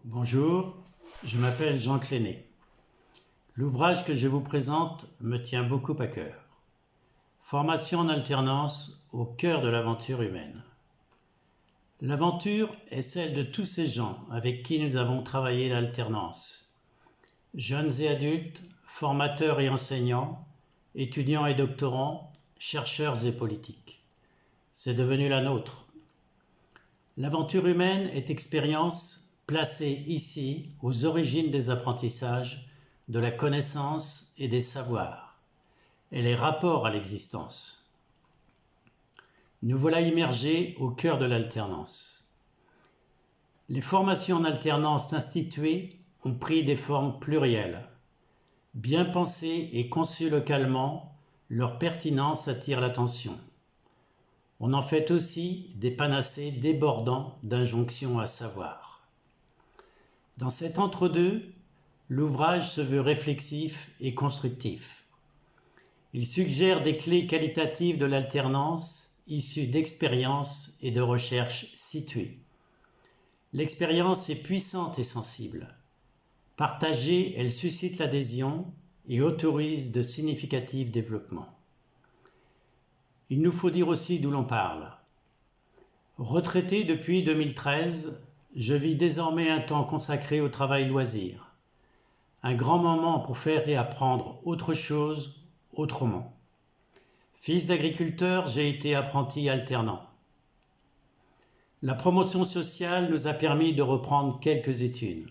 Bonjour, je m'appelle Jean Cléné. L'ouvrage que je vous présente me tient beaucoup à cœur. Formation en alternance au cœur de l'aventure humaine. L'aventure est celle de tous ces gens avec qui nous avons travaillé l'alternance. Jeunes et adultes, formateurs et enseignants, étudiants et doctorants, chercheurs et politiques. C'est devenu la nôtre. L'aventure humaine est expérience placée ici aux origines des apprentissages, de la connaissance et des savoirs, et les rapports à l'existence. Nous voilà immergés au cœur de l'alternance. Les formations en alternance instituées ont pris des formes plurielles. Bien pensées et conçues localement, leur pertinence attire l'attention. On en fait aussi des panacées débordant d'injonctions à savoir. Dans cet entre-deux, l'ouvrage se veut réflexif et constructif. Il suggère des clés qualitatives de l'alternance issues d'expériences et de recherches situées. L'expérience est puissante et sensible. Partagée, elle suscite l'adhésion et autorise de significatifs développements. Il nous faut dire aussi d'où l'on parle. Retraité depuis 2013, je vis désormais un temps consacré au travail loisir. Un grand moment pour faire et apprendre autre chose autrement. Fils d'agriculteur, j'ai été apprenti alternant. La promotion sociale nous a permis de reprendre quelques études.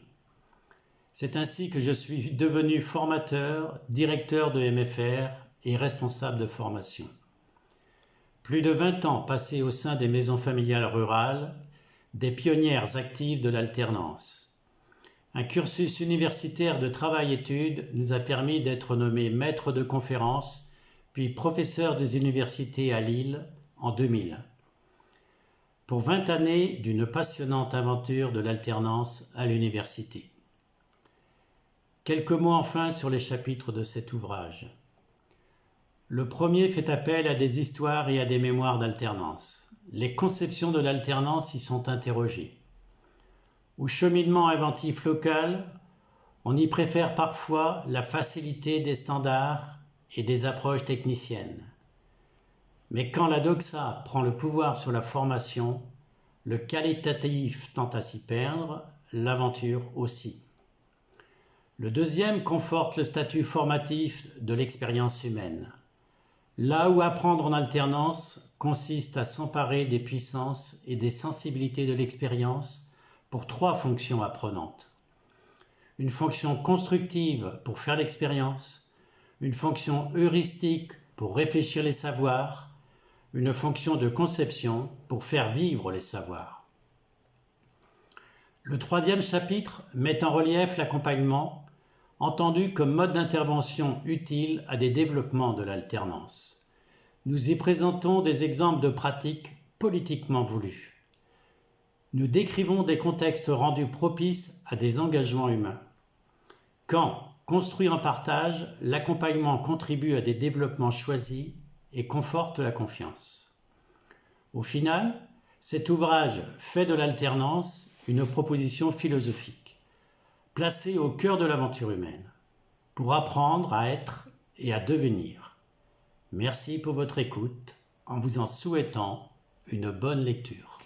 C'est ainsi que je suis devenu formateur, directeur de MFR et responsable de formation. Plus de 20 ans passés au sein des maisons familiales rurales, des pionnières actives de l'alternance. Un cursus universitaire de travail-études nous a permis d'être nommés maîtres de conférences, puis professeurs des universités à Lille en 2000. Pour 20 années d'une passionnante aventure de l'alternance à l'université. Quelques mots enfin sur les chapitres de cet ouvrage. Le premier fait appel à des histoires et à des mémoires d'alternance. Les conceptions de l'alternance y sont interrogées. Au cheminement inventif local, on y préfère parfois la facilité des standards et des approches techniciennes. Mais quand la doxa prend le pouvoir sur la formation, le qualitatif tend à s'y perdre, l'aventure aussi. Le deuxième conforte le statut formatif de l'expérience humaine. Là où apprendre en alternance consiste à s'emparer des puissances et des sensibilités de l'expérience pour 3 fonctions apprenantes. Une fonction constructive pour faire l'expérience, une fonction heuristique pour réfléchir les savoirs, une fonction de conception pour faire vivre les savoirs. Le 3e chapitre met en relief l'accompagnement, entendu comme mode d'intervention utile à des développements de l'alternance. Nous y présentons des exemples de pratiques politiquement voulues. Nous décrivons des contextes rendus propices à des engagements humains. Quand, construit en partage, l'accompagnement contribue à des développements choisis et conforte la confiance. Au final, cet ouvrage fait de l'alternance une proposition philosophique, placée au cœur de l'aventure humaine, pour apprendre à être et à devenir. Merci pour votre écoute, en vous en souhaitant une bonne lecture.